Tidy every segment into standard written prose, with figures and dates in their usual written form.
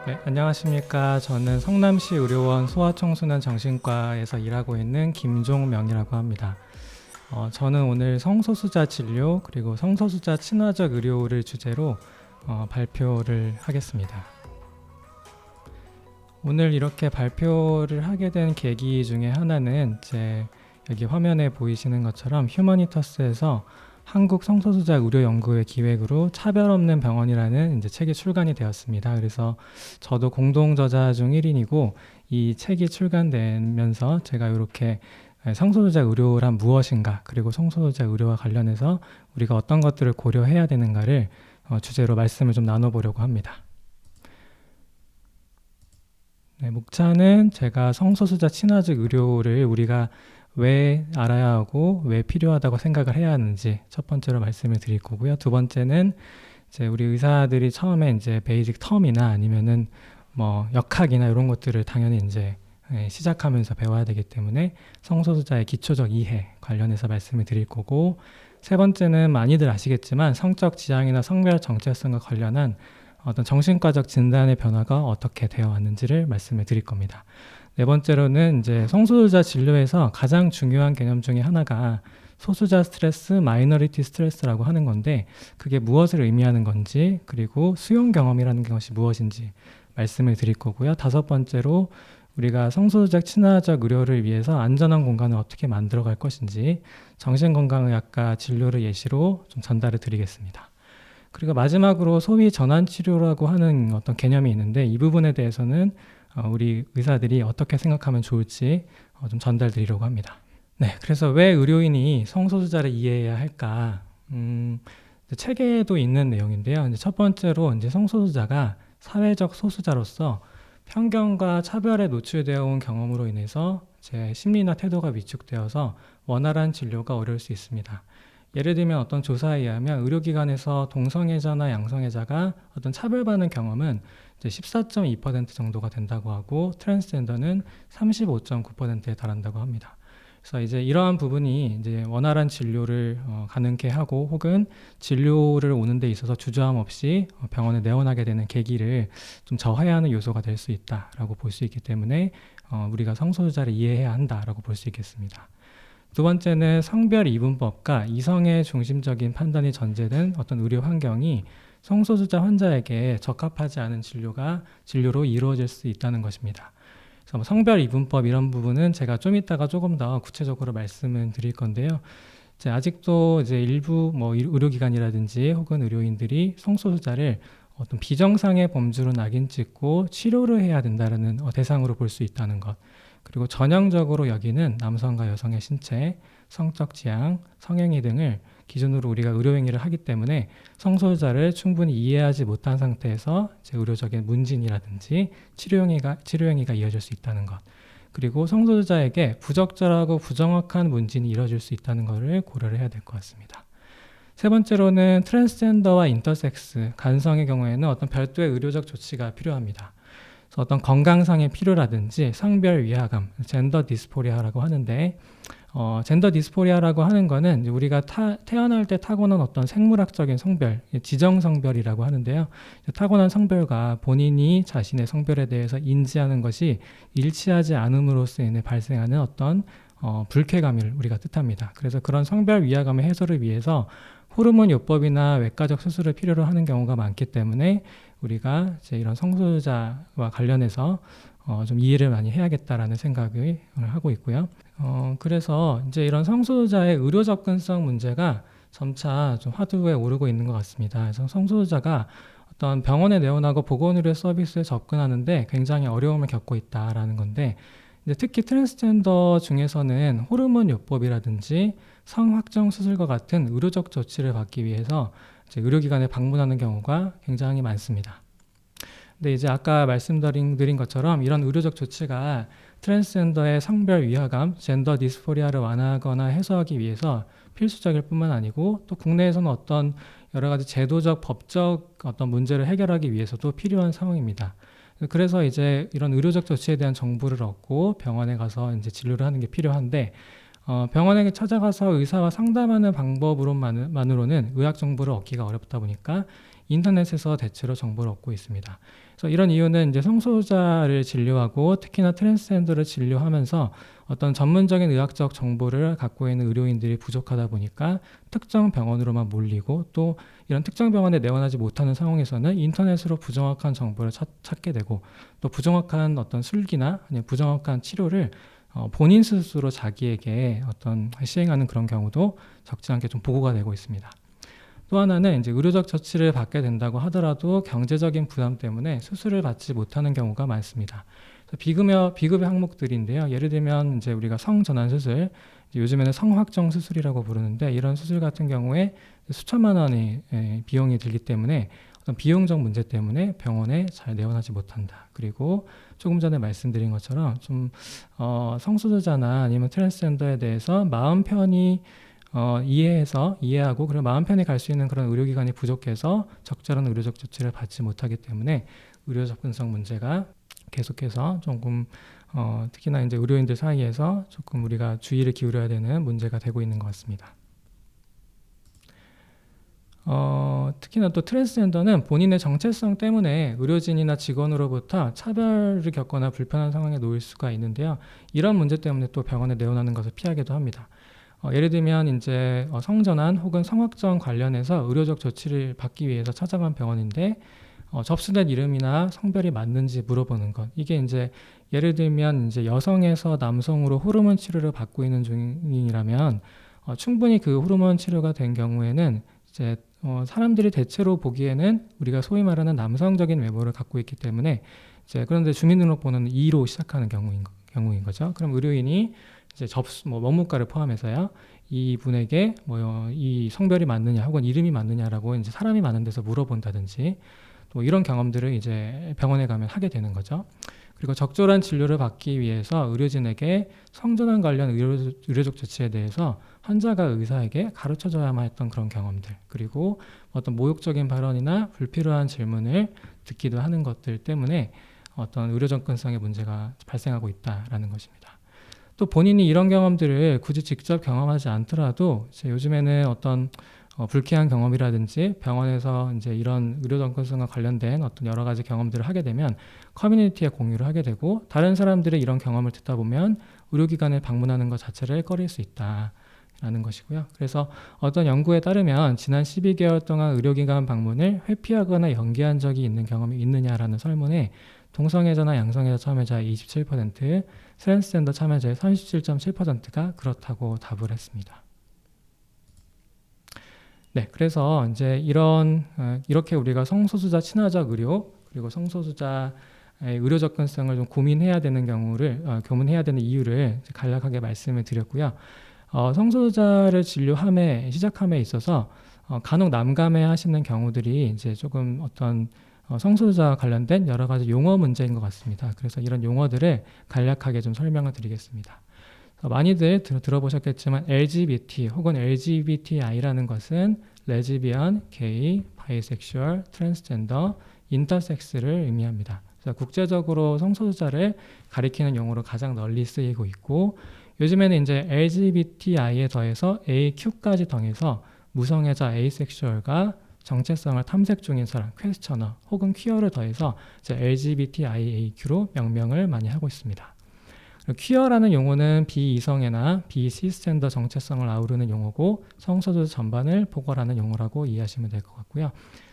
네, 안녕하십니까. 저는 성남시 의료원 소아청소년 정신과에서 일하고 있는 김종명이라고 합니다. 저는 오늘 성소수자 진료 그리고 성소수자 친화적 의료를 주제로 발표를 하겠습니다. 오늘 이렇게 발표를 하게 된 계기 중에 하나는 여기 화면에 보이시는 것처럼 휴머니터스에서 한국 성소수자 의료 연구회 기획으로 차별 없는 병원이라는 책이 출간이 되었습니다. 그래서 저도 공동 저자 중 1인이고 이 책이 출간되면서 제가 이렇게 성소수자 의료란 무엇인가, 그리고 성소수자 의료와 관련해서 우리가 어떤 것들을 고려해야 되는가를 주제로 말씀을 좀 나눠보려고 합니다. 네, 목차는 제가 성소수자 친화적 의료를 우리가 왜 알아야 하고 왜 필요하다고 생각을 해야 하는지 첫 번째로 말씀을 드릴 거고요. 두 번째는 우리 의사들이 처음에 베이직 텀이나 아니면은 역학이나 이런 것들을 당연히 시작하면서 배워야 되기 때문에 성소수자의 기초적 이해 관련해서 말씀을 드릴 거고, 세 번째는 많이들 아시겠지만 성적 지향이나 성별 정체성과 관련한 어떤 정신과적 진단의 변화가 어떻게 되어 왔는지를 말씀을 드릴 겁니다. 네 번째로는 성소수자 진료에서 가장 중요한 개념 중에 하나가 소수자 스트레스, 마이너리티 스트레스라고 하는 건데, 그게 무엇을 의미하는 건지, 그리고 수용 경험이라는 것이 무엇인지 말씀을 드릴 거고요. 다섯 번째로 우리가 성소수자 친화적 의료를 위해서 안전한 공간을 어떻게 만들어갈 것인지 정신건강의학과 진료를 예시로 좀 전달을 드리겠습니다. 그리고 마지막으로 소위 전환치료라고 하는 어떤 개념이 있는데, 이 부분에 대해서는 우리 의사들이 어떻게 생각하면 좋을지 좀 전달드리려고 합니다. 네, 그래서 왜 의료인이 성소수자를 이해해야 할까? 책에도 있는 내용인데요. 첫 번째로 성소수자가 사회적 소수자로서 편견과 차별에 노출되어 온 경험으로 인해서 심리나 태도가 위축되어서 원활한 진료가 어려울 수 있습니다. 예를 들면 어떤 조사에 의하면 의료기관에서 동성애자나 양성애자가 어떤 차별받는 경험은 14.2% 정도가 된다고 하고, 트랜스젠더는 35.9%에 달한다고 합니다. 그래서 이러한 부분이 원활한 진료를 가능케 하고, 혹은 진료를 오는 데 있어서 주저함 없이 병원에 내원하게 되는 계기를 좀 저하하는 요소가 될 수 있다라고 볼 수 있기 때문에 우리가 성소수자를 이해해야 한다라고 볼 수 있겠습니다. 두 번째는 성별 이분법과 이성의 중심적인 판단이 전제된 어떤 의료 환경이 성소수자 환자에게 적합하지 않은 진료로 이루어질 수 있다는 것입니다. 그래서 성별 이분법 이런 부분은 제가 좀 이따가 조금 더 구체적으로 말씀을 드릴 건데요. 아직도 일부 의료기관이라든지 혹은 의료인들이 성소수자를 어떤 비정상의 범주로 낙인 찍고 치료를 해야 된다는 대상으로 볼 수 있다는 것, 그리고 전형적으로 여기는 남성과 여성의 신체, 성적 지향, 성행위 등을 기준으로 우리가 의료행위를 하기 때문에 성소수자를 충분히 이해하지 못한 상태에서 의료적인 문진이라든지 치료행위가 이어질 수 있다는 것, 그리고 성소수자에게 부적절하고 부정확한 문진이 이뤄질 수 있다는 것을 고려를 해야 될 것 같습니다. 세 번째로는 트랜스젠더와 인터섹스, 간성의 경우에는 어떤 별도의 의료적 조치가 필요합니다. 어떤 건강상의 필요라든지 성별 위화감, 젠더 디스포리아라고 하는데, 젠더 디스포리아라고 하는 거는 우리가 태어날 때 타고난 어떤 생물학적인 성별, 지정성별이라고 하는데요. 타고난 성별과 본인이 자신의 성별에 대해서 인지하는 것이 일치하지 않음으로써 인해 발생하는 어떤 불쾌감을 우리가 뜻합니다. 그래서 그런 성별 위화감의 해소를 위해서 호르몬 요법이나 외과적 수술을 필요로 하는 경우가 많기 때문에 우리가 이런 성소수자와 관련해서 좀 이해를 많이 해야겠다라는 생각을 하고 있고요. 그래서 이런 성소수자의 의료 접근성 문제가 점차 좀 화두에 오르고 있는 것 같습니다. 그래서 성소수자가 어떤 병원에 내원하고 보건의료 서비스에 접근하는데 굉장히 어려움을 겪고 있다라는 건데, 특히 트랜스젠더 중에서는 호르몬 요법이라든지 성확정 수술과 같은 의료적 조치를 받기 위해서 의료기관에 방문하는 경우가 굉장히 많습니다. 근데 아까 말씀드린 것처럼 이런 의료적 조치가 트랜스젠더의 성별 위화감, 젠더 디스포리아를 완화하거나 해소하기 위해서 필수적일 뿐만 아니고, 또 국내에서는 어떤 여러 가지 제도적, 법적 어떤 문제를 해결하기 위해서도 필요한 상황입니다. 그래서 이런 의료적 조치에 대한 정보를 얻고 병원에 가서 진료를 하는 게 필요한데, 병원에 찾아가서 의사와 상담하는 방법으로는 의학 정보를 얻기가 어렵다 보니까 인터넷에서 대체로 정보를 얻고 있습니다. 그래서 이런 이유는 이제 성소수자를 진료하고 특히나 트랜스젠더를 진료하면서 어떤 전문적인 의학적 정보를 갖고 있는 의료인들이 부족하다 보니까 특정 병원으로만 몰리고, 또 이런 특정 병원에 내원하지 못하는 상황에서는 인터넷으로 부정확한 정보를 찾게 되고, 또 부정확한 어떤 술기나 아니면 부정확한 치료를 본인 스스로 자기에게 어떤 시행하는 그런 경우도 적지 않게 좀 보고가 되고 있습니다. 또 하나는 이제 의료적 처치를 받게 된다고 하더라도 경제적인 부담 때문에 수술을 받지 못하는 경우가 많습니다. 비급여 항목들인데요. 예를 들면 이제 우리가 성전환 수술, 요즘에는 성확정 수술이라고 부르는데, 이런 수술 같은 경우에 수천만 원의 비용이 들기 때문에 어떤 비용적 문제 때문에 병원에 잘 내원하지 못한다. 그리고 조금 전에 말씀드린 것처럼 좀 성소수자나 아니면 트랜스젠더에 대해서 마음 편히 이해하고, 그리고 마음 편히 갈 수 있는 그런 의료기관이 부족해서 적절한 의료적 조치를 받지 못하기 때문에 의료 접근성 문제가 계속해서 조금 특히나 이제 의료인들 사이에서 조금 우리가 주의를 기울여야 되는 문제가 되고 있는 것 같습니다. 특히나 또 트랜스젠더는 본인의 정체성 때문에 의료진이나 직원으로부터 차별을 겪거나 불편한 상황에 놓일 수가 있는데요. 이런 문제 때문에 또 병원에 내원하는 것을 피하기도 합니다. 예를 들면 이제 성전환 혹은 성확정 관련해서 의료적 조치를 받기 위해서 찾아간 병원인데, 접수된 이름이나 성별이 맞는지 물어보는 것. 이게 이제 예를 들면 이제 여성에서 남성으로 호르몬 치료를 받고 있는 중이라면 충분히 그 호르몬 치료가 된 경우에는 이제 사람들이 대체로 보기에는 우리가 소위 말하는 남성적인 외모를 갖고 있기 때문에 이제, 그런데 주민등록번호는 2로 시작하는 경우인 거죠. 그럼 의료인이 이제 원무과를 포함해서요, 이분에게 이 성별이 맞느냐 혹은 이름이 맞느냐라고 이제 사람이 많은 데서 물어본다든지, 또 이런 경험들을 이제 병원에 가면 하게 되는 거죠. 그리고 적절한 진료를 받기 위해서 의료진에게 성전환 관련 의료적 조치에 대해서 환자가 의사에게 가르쳐줘야만 했던 그런 경험들, 그리고 어떤 모욕적인 발언이나 불필요한 질문을 듣기도 하는 것들 때문에 어떤 의료 접근성의 문제가 발생하고 있다라는 것입니다. 또 본인이 이런 경험들을 굳이 직접 경험하지 않더라도 이제 요즘에는 어떤 불쾌한 경험이라든지 병원에서 이제 이런 의료 접근성과 관련된 어떤 여러 가지 경험들을 하게 되면 커뮤니티에 공유를 하게 되고, 다른 사람들의 이런 경험을 듣다 보면 의료기관을 방문하는 것 자체를 꺼릴 수 있다라는 것이고요. 그래서 어떤 연구에 따르면 지난 12개월 동안 의료기관 방문을 회피하거나 연기한 적이 있는 경험이 있느냐라는 설문에 동성애자나 양성애자 참여자의 27%, 트랜스젠더 참여자의 37.7%가 그렇다고 답을 했습니다. 네, 그래서 이제 이렇게 우리가 성소수자 친화적 의료, 그리고 성소수자의 의료 접근성을 좀 고민해야 되는 고민해야 되는 이유를 간략하게 말씀을 드렸고요. 성소수자를 시작함에 있어서 간혹 난감해 하시는 경우들이 이제 조금 어떤 성소수자와 관련된 여러 가지 용어 문제인 것 같습니다. 그래서 이런 용어들을 간략하게 좀 설명을 드리겠습니다. 많이들 들어보셨겠지만 LGBT 혹은 LGBTI라는 것은 레즈비언, 게이, 바이섹슈얼, 트랜스젠더, 인터섹스를 의미합니다. 그래서 국제적으로 성소수자를 가리키는 용어로 가장 널리 쓰이고 있고, 요즘에는 이제 LGBTI에 더해서 AQ까지 더해서 무성애자 에이섹슈얼과 정체성을 탐색 중인 사람, 퀘스처너 혹은 퀴어를 더해서 이제 LGBTIAQ로 명명을 많이 하고 있습니다. 퀴어라는 용어는 비이성애나 비시스젠더 정체성을 아우르는 용어고, 성소수자 전반을 포괄하는 용어라고 이해하시면 될 것 같고요.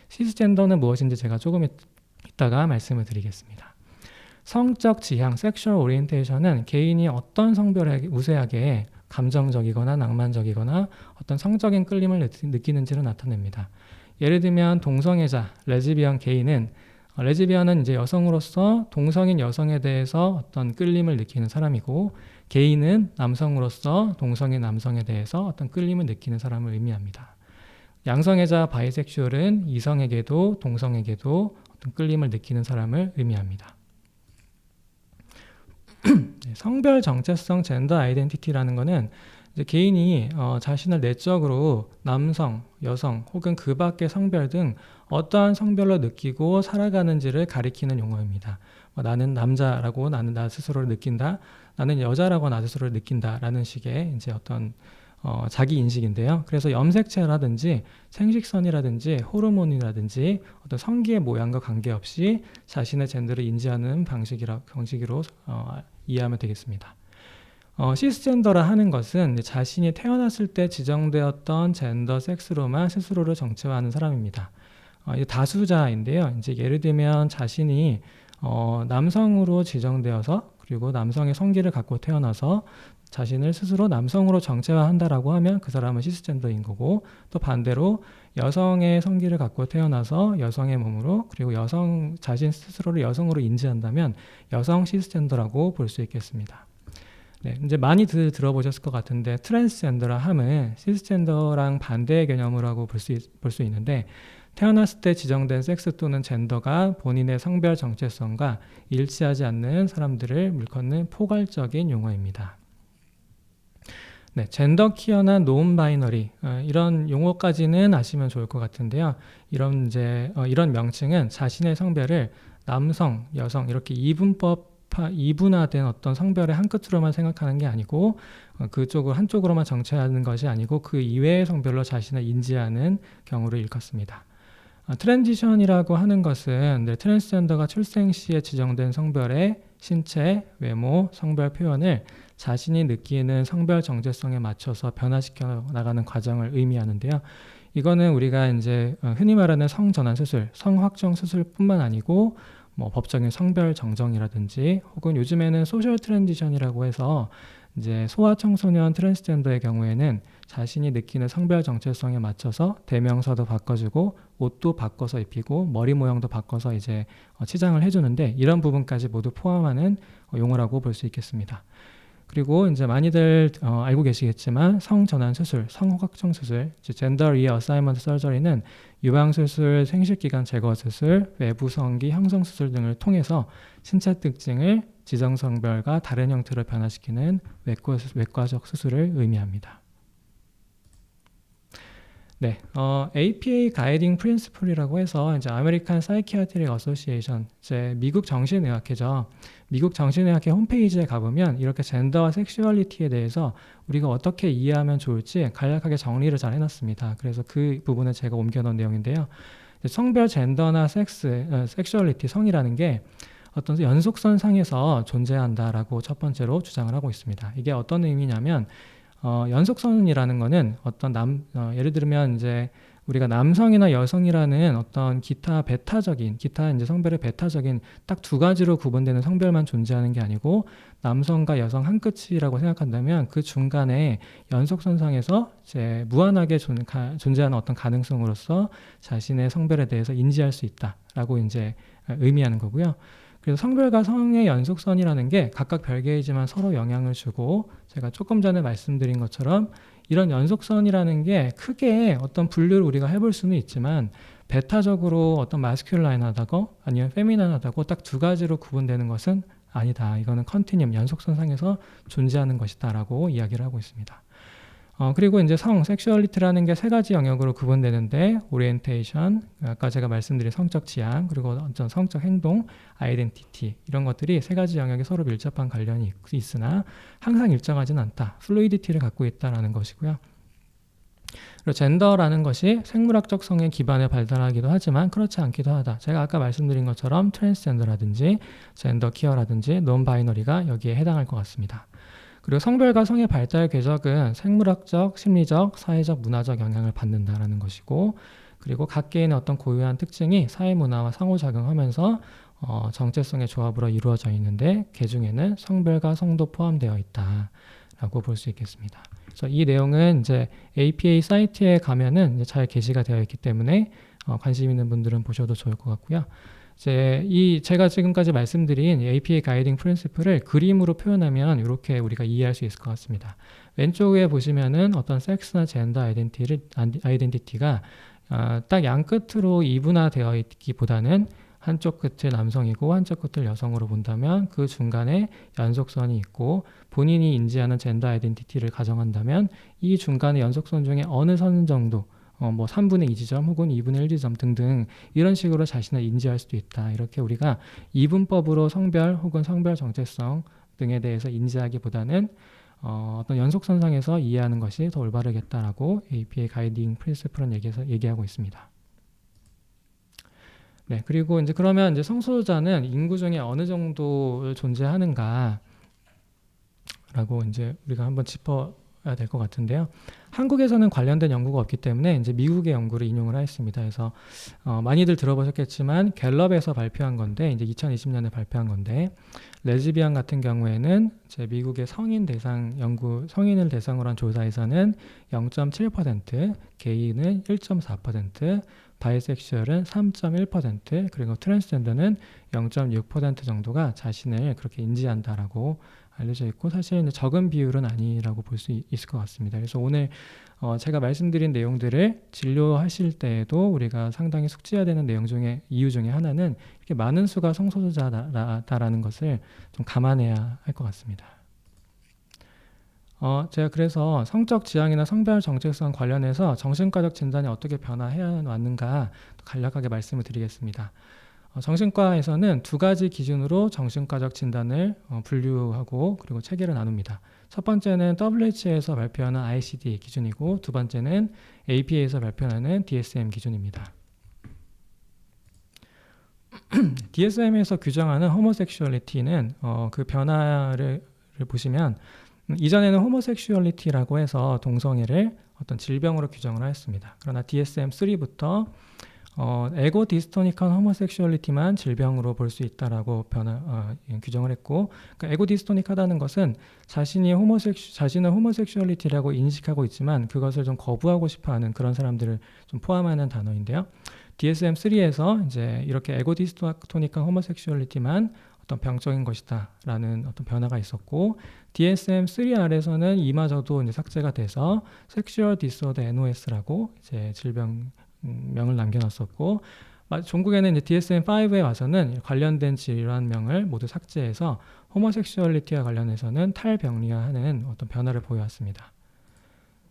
시스젠더는 무엇인지 제가 조금 이따가 말씀을 드리겠습니다. 성적 지향, 섹슈얼 오리엔테이션은 개인이 어떤 성별에 우세하게 감정적이거나 낭만적이거나 어떤 성적인 끌림을 느끼는지를 나타냅니다. 예를 들면 동성애자, 레즈비언, 게이는 레즈비언은 이제 여성으로서 동성인 여성에 대해서 어떤 끌림을 느끼는 사람이고, 게이는 남성으로서 동성인 남성에 대해서 어떤 끌림을 느끼는 사람을 의미합니다. 양성애자 바이섹슈얼은 이성에게도 동성에게도 어떤 끌림을 느끼는 사람을 의미합니다. 성별 정체성 젠더 아이덴티티라는 것은 이제 개인이 자신을 내적으로 남성, 여성 혹은 그 밖의 성별 등 어떠한 성별로 느끼고 살아가는지를 가리키는 용어입니다. 나는 남자라고 나는 나 스스로를 느낀다, 나는 여자라고 나 스스로를 느낀다라는 식의 이제 어떤 자기 인식인데요. 그래서 염색체라든지 생식선이라든지 호르몬이라든지 어떤 성기의 모양과 관계없이 자신의 젠더를 인지하는 방식으로 이해하면 되겠습니다. 시스젠더라 하는 것은 자신이 태어났을 때 지정되었던 젠더 섹스로만 스스로를 정체화하는 사람입니다. 이제 다수자인데요. 이제 예를 들면 자신이 남성으로 지정되어서 그리고 남성의 성기를 갖고 태어나서 자신을 스스로 남성으로 정체화한다라고 하면 그 사람은 시스젠더인 거고, 또 반대로 여성의 성기를 갖고 태어나서 여성의 몸으로 그리고 자신 스스로를 여성으로 인지한다면 여성 시스젠더라고 볼 수 있겠습니다. 네, 이제 많이 들어보셨을 것 같은데 트랜스젠더라 함은 시스젠더랑 반대의 개념이라고 볼 수 있는데, 태어났을 때 지정된 섹스 또는 젠더가 본인의 성별 정체성과 일치하지 않는 사람들을 일컫는 포괄적인 용어입니다. 네, 젠더 퀴어나 노은 바이너리 이런 용어까지는 아시면 좋을 것 같은데요. 이런 명칭은 자신의 성별을 남성, 여성 이렇게 이분화된 어떤 성별의 한 끝으로만 생각하는 게 아니고 한쪽으로만 정체하는 것이 아니고 그 이외의 성별로 자신을 인지하는 경우를 일컫습니다. 트랜지션이라고 하는 것은 트랜스젠더가 출생 시에 지정된 성별의 신체, 외모, 성별 표현을 자신이 느끼는 성별 정체성에 맞춰서 변화시켜 나가는 과정을 의미하는데요. 이거는 우리가 이제 흔히 말하는 성전환 수술, 성확정 수술뿐만 아니고 법적인 성별 정정이라든지 혹은 요즘에는 소셜 트랜지션이라고 해서 이제 소아청소년 트랜스젠더의 경우에는 자신이 느끼는 성별 정체성에 맞춰서 대명사도 바꿔주고 옷도 바꿔서 입히고 머리 모양도 바꿔서 이제 치장을 해주는데, 이런 부분까지 모두 포함하는 용어라고 볼 수 있겠습니다. 그리고 이제 많이들 알고 계시겠지만 성전환 수술, 성확정 수술, 젠더 리어사이먼트 서저리는 유방 수술, 생식기관 제거 수술, 외부 성기 형성 수술 등을 통해서 신체 특징을 지정 성별과 다른 형태로 변화시키는 외과적 수술을 의미합니다. 네, APA 가이딩 프린시플이라고 해서 이제 아메리칸 사이키아트릭 어소시에이션, 이제 미국 정신의학회죠. 미국 정신의학회 홈페이지에 가보면 이렇게 젠더와 섹슈얼리티에 대해서 우리가 어떻게 이해하면 좋을지 간략하게 정리를 잘 해놨습니다. 그래서 그 부분을 제가 옮겨놓은 내용인데요. 성별, 젠더나 섹슈얼리티, 성이라는 게 어떤 연속선 상에서 존재한다라고 첫 번째로 주장을 하고 있습니다. 이게 어떤 의미냐면 연속선이라는 거는 예를 들면 이제 우리가 남성이나 여성이라는 어떤 기타 이제 성별의 베타적인 딱 두 가지로 구분되는 성별만 존재하는 게 아니고, 남성과 여성 한 끝이라고 생각한다면 그 중간에 연속선상에서 이제 무한하게 존재하는 어떤 가능성으로서 자신의 성별에 대해서 인지할 수 있다라고 이제 의미하는 거고요. 그래서 성별과 성의 연속선이라는 게 각각 별개이지만 서로 영향을 주고, 제가 조금 전에 말씀드린 것처럼 이런 연속선이라는 게 크게 어떤 분류를 우리가 해볼 수는 있지만 베타적으로 어떤 마스큘라인하다고 아니면 페미닌하다고 딱 두 가지로 구분되는 것은 아니다. 이거는 컨티뉴엄, 연속선상에서 존재하는 것이다 라고 이야기를 하고 있습니다. 그리고 이제 섹슈얼리티라는 게 세 가지 영역으로 구분되는데, 오리엔테이션, 아까 제가 말씀드린 성적 지향, 그리고 어떤 성적 행동, 아이덴티티, 이런 것들이 세 가지 영역에 서로 밀접한 관련이 있으나 항상 일정하지는 않다. 플루이디티를 갖고 있다라는 것이고요. 그리고 젠더라는 것이 생물학적 성에 기반에 발달하기도 하지만 그렇지 않기도 하다. 제가 아까 말씀드린 것처럼 트랜스젠더라든지 젠더 퀴어라든지 논 바이너리가 여기에 해당할 것 같습니다. 그리고 성별과 성의 발달 궤적은 생물학적, 심리적, 사회적, 문화적 영향을 받는다라는 것이고, 그리고 각 개인의 어떤 고유한 특징이 사회 문화와 상호작용하면서 정체성의 조합으로 이루어져 있는데, 그 중에는 성별과 성도 포함되어 있다라고 볼 수 있겠습니다. 그래서 이 내용은 이제 APA 사이트에 가면은 이제 잘 게시가 되어 있기 때문에 관심 있는 분들은 보셔도 좋을 것 같고요. 제가 지금까지 말씀드린 APA 가이딩 프린시플을 그림으로 표현하면 이렇게 우리가 이해할 수 있을 것 같습니다. 왼쪽에 보시면은 어떤 섹스나 젠더 아이덴티티가 딱 양 끝으로 이분화되어 있기보다는 한쪽 끝을 남성이고 한쪽 끝을 여성으로 본다면 그 중간에 연속선이 있고, 본인이 인지하는 젠더 아이덴티티를 가정한다면 이 중간의 연속선 중에 어느 선 정도 3분의 2지점 혹은 2분의 1지점 등등 이런 식으로 자신을 인지할 수도 있다. 이렇게 우리가 이분법으로 성별 혹은 성별 정체성 등에 대해서 인지하기보다는 어떤 연속선상에서 이해하는 것이 더 올바르겠다라고 APA 가이딩 프린시플은 얘기하고 있습니다. 네, 그리고 이제 그러면 이제 성소수자는 인구 중에 어느 정도 존재하는가라고 이제 우리가 한번 짚어야 될 것 같은데요. 한국에서는 관련된 연구가 없기 때문에 이제 미국의 연구를 인용을 하였습니다. 그래서 많이들 들어보셨겠지만 갤럽에서 발표한 건데 이제 2020년에 발표한 건데 레즈비언 같은 경우에는 이제 미국의 성인을 대상으로 한 조사에서는 0.7%, 게이는 1.4%, 바이섹슈얼은 3.1%, 그리고 트랜스젠더는 0.6% 정도가 자신을 그렇게 인지한다라고 알려져 있고 사실 적은 비율은 아니라고 볼 수 있을 것 같습니다. 그래서 오늘 제가 말씀드린 내용들을 진료하실 때에도 우리가 상당히 숙지해야 되는 이유 중에 하나는 이렇게 많은 수가 성소수자다라는 것을 좀 감안해야 할 것 같습니다. 제가 그래서 성적 지향이나 성별 정체성 관련해서 정신과적 진단이 어떻게 변화해 왔는가 간략하게 말씀을 드리겠습니다. 정신과에서는 두 가지 기준으로 정신과적 진단을 분류하고 그리고 체계를 나눕니다. 첫 번째는 WHO에서 발표하는 ICD 기준이고 두 번째는 APA에서 발표하는 DSM 기준입니다. DSM에서 규정하는 호모섹슈얼리티는 그 변화를 보시면 이전에는 호모섹슈얼리티라고 해서 동성애를 어떤 질병으로 규정을 하였습니다. 그러나 DSM-3부터 에고 디스토닉한 호모섹슈얼리티만 질병으로 볼 수 있다라고 규정을 했고, 그러니까 에고 디스토닉하다는 것은 자신을 호모섹슈얼리티라고 인식하고 있지만 그것을 좀 거부하고 싶어하는 그런 사람들을 좀 포함하는 단어인데요. DSM-3에서 이제 이렇게 에고 디스토닉한 호모섹슈얼리티만 어떤 병적인 것이다라는 어떤 변화가 있었고, DSM-3 아래서는 이마저도 이제 삭제가 돼서 섹슈얼 디스오더 NOS라고 이제 질병명을 남겨놨었고, 종국에는 이제 DSM-5에 와서는 관련된 질환명을 모두 삭제해서 호모섹슈얼리티와 관련해서는 탈병리화하는 어떤 변화를 보여왔습니다.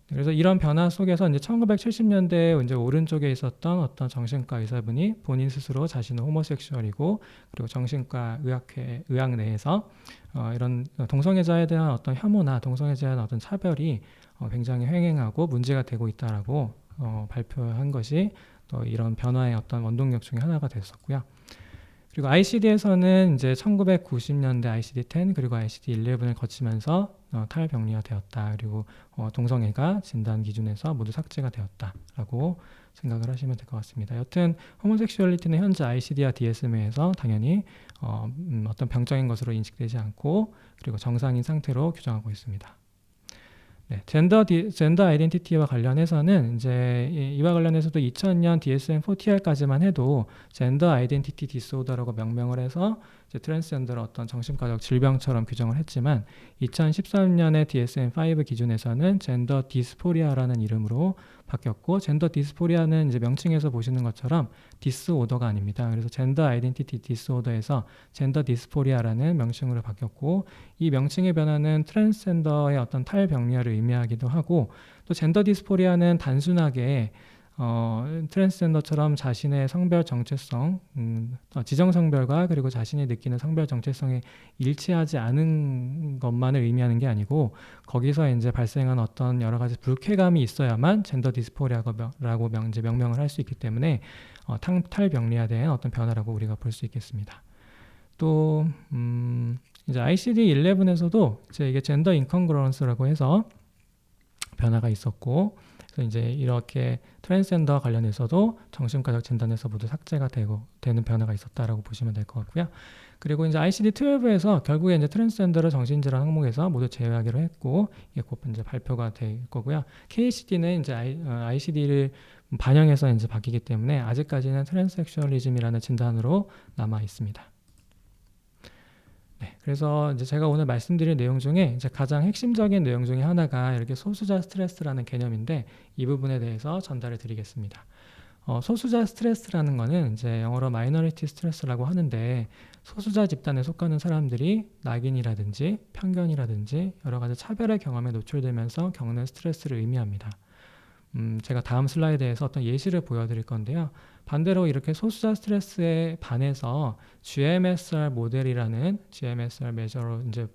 그래서 이런 변화 속에서 이제 1970년대에 이제 오른쪽에 있었던 어떤 정신과 의사분이 본인 스스로 자신은 호모섹슈얼이고, 그리고 정신과 의학 내에서 이런 동성애자에 대한 어떤 혐오나 동성애자에 대한 어떤 차별이 굉장히 횡행하고 문제가 되고 있다라고 발표한 것이 또 이런 변화의 어떤 원동력 중에 하나가 됐었고요. 그리고 ICD에서는 이제 1990년대 ICD-10 그리고 ICD-11을 거치면서 탈병리화되었다. 그리고 동성애가 진단 기준에서 모두 삭제가 되었다라고 생각을 하시면 될 것 같습니다. 여튼 호모섹슈얼리티는 현재 ICD와 DSM에서 당연히 어떤 병적인 것으로 인식되지 않고 그리고 정상인 상태로 규정하고 있습니다. 네, 젠더 아이덴티티와 관련해서는 이제 이와 관련해서도 2000년 DSM-4TR까지만 해도 젠더 아이덴티티 디스오더라고 명명을 해서 이제 트랜스젠더를 어떤 정신과적 질병처럼 규정을 했지만 2013년에 DSM-5 기준에서는 젠더 디스포리아라는 이름으로 바뀌었고, 젠더 디스포리아는 이제 명칭에서 보시는 것처럼 디스오더가 아닙니다. 그래서 젠더 아이덴티티 디스오더에서 젠더 디스포리아라는 명칭으로 바뀌었고, 이 명칭의 변화는 트랜스젠더의 어떤 탈병리화를 의미하기도 하고, 또 젠더 디스포리아는 단순하게 트랜스젠더처럼 자신의 성별 정체성, 지정 성별과 그리고 자신이 느끼는 성별 정체성에 일치하지 않은 것만을 의미하는 게 아니고, 거기서 이제 발생한 어떤 여러 가지 불쾌감이 있어야만 젠더 디스포리아라고 이제 명명을 할 수 있기 때문에 탈병리화된 어떤 변화라고 우리가 볼 수 있겠습니다. 또 이제 ICD-11에서도 이제 이게 젠더 인컨그런스라고 해서 변화가 있었고, 그래서 이제 이렇게 트랜스젠더 관련해서도 정신과적 진단에서 모두 삭제가 되는 변화가 있었다라고 보시면 될 것 같고요. 그리고 이제 ICD-12에서 결국에 이제 트랜스젠더를 정신질환 항목에서 모두 제외하기로 했고, 이게 곧 이제 발표가 될 거고요. KCD는 이제 ICD를 반영해서 이제 바뀌기 때문에 아직까지는 트랜스섹슈얼리즘이라는 진단으로 남아 있습니다. 네, 그래서 이제 제가 오늘 말씀드릴 내용 중에 이제 가장 핵심적인 내용 중에 하나가 이렇게 소수자 스트레스라는 개념인데, 이 부분에 대해서 전달을 드리겠습니다. 소수자 스트레스라는 거는 이제 영어로 마이너리티 스트레스라고 하는데, 소수자 집단에 속하는 사람들이 낙인이라든지 편견이라든지 여러 가지 차별의 경험에 노출되면서 겪는 스트레스를 의미합니다. 제가 다음 슬라이드에서 어떤 예시를 보여드릴 건데요. 반대로 이렇게 소수자 스트레스에 반해서 GMSR 모델이라는 GMSR 메저로 이제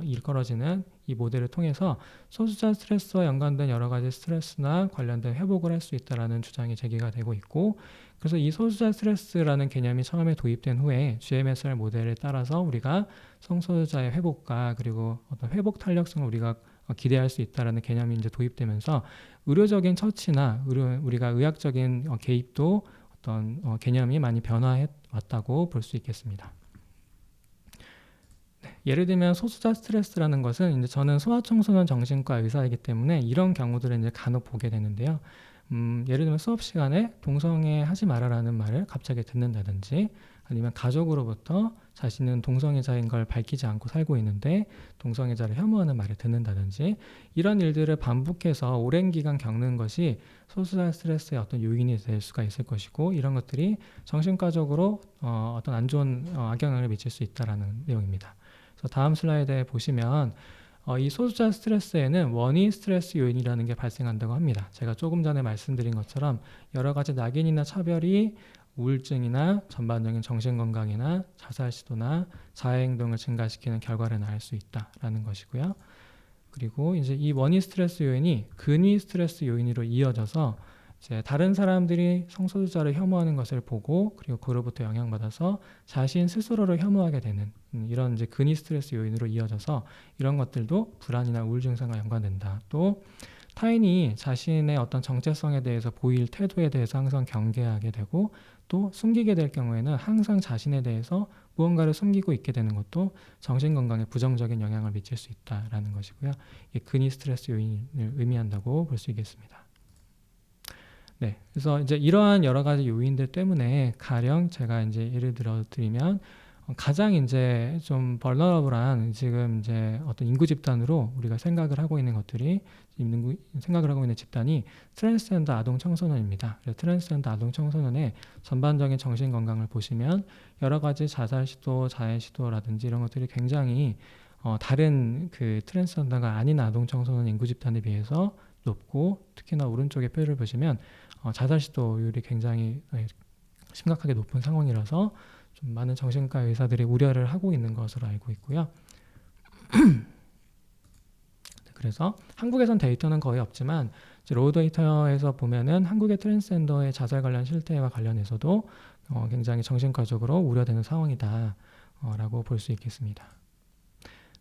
일컬어지는 이 모델을 통해서 소수자 스트레스와 연관된 여러 가지 스트레스나 관련된 회복을 할 수 있다라는 주장이 제기가 되고 있고, 그래서 이 소수자 스트레스라는 개념이 처음에 도입된 후에 GMSR 모델에 따라서 우리가 성소수자의 회복과 그리고 어떤 회복 탄력성을 우리가 기대할 수 있다라는 개념이 이제 도입되면서 의료적인 처치나 우리가 의학적인 개입도 어떤 개념이 많이 변화해 왔다고 볼 수 있겠습니다. 예를 들면 소수자 스트레스라는 것은 이제 저는 소아청소년 정신과 의사이기 때문에 이런 경우들을 이제 간혹 보게 되는데요. 예를 들면 수업 시간에 동성애 하지 말아라는 말을 갑자기 듣는다든지, 아니면 가족으로부터 자신은 동성애자인 걸 밝히지 않고 살고 있는데 동성애자를 혐오하는 말을 듣는다든지, 이런 일들을 반복해서 오랜 기간 겪는 것이 소수자 스트레스의 어떤 요인이 될 수가 있을 것이고, 이런 것들이 정신과적으로 어떤 안 좋은 악영향을 미칠 수 있다는 내용입니다. 그래서 다음 슬라이드에 보시면 이 소수자 스트레스에는 원인 스트레스 요인이라는 게 발생한다고 합니다. 제가 조금 전에 말씀드린 것처럼 여러 가지 낙인이나 차별이 우울증이나 전반적인 정신건강이나 자살 시도나 자해행동을 증가시키는 결과를 낳을 수 있다라는 것이고요. 그리고 이제 이 원인 스트레스 요인이 근위 스트레스 요인으로 이어져서 이제 다른 사람들이 성소수자를 혐오하는 것을 보고 그리고 그로부터 영향받아서 자신 스스로를 혐오하게 되는 이런 이제 근위 스트레스 요인으로 이어져서 이런 것들도 불안이나 우울 증상과 연관된다. 또 타인이 자신의 어떤 정체성에 대해서 보일 태도에 대해서 항상 경계하게 되고, 또 숨기게 될 경우에는 항상 자신에 대해서 무언가를 숨기고 있게 되는 것도 정신건강에 부정적인 영향을 미칠 수 있다라는 것이고요. 이 근위 스트레스 요인을 의미한다고 볼 수 있겠습니다. 네, 그래서 이제 이러한 여러 가지 요인들 때문에 가령 제가 이제 예를 들어 드리면 가장 이제 좀 벌너러블한 지금 이제 어떤 인구 집단으로 우리가 생각을 하고 있는 것들이 생각을 하고 있는 집단이 트랜스젠더 아동 청소년입니다. 그래서 트랜스젠더 아동 청소년의 전반적인 정신 건강을 보시면 여러 가지 자살 시도, 자해 시도라든지 이런 것들이 굉장히 다른 그 트랜스젠더가 아닌 아동 청소년 인구 집단에 비해서 높고, 특히나 오른쪽의 표를 보시면 자살 시도율이 굉장히 심각하게 높은 상황이라서 좀 많은 정신과 의사들이 우려를 하고 있는 것으로 알고 있고요. 그래서 한국에선 데이터는 거의 없지만 로우 데이터에서 보면은 한국의 트랜스젠더의 자살 관련 실태와 관련해서도 굉장히 정신과적으로 우려되는 상황이다라고 볼 수 있겠습니다.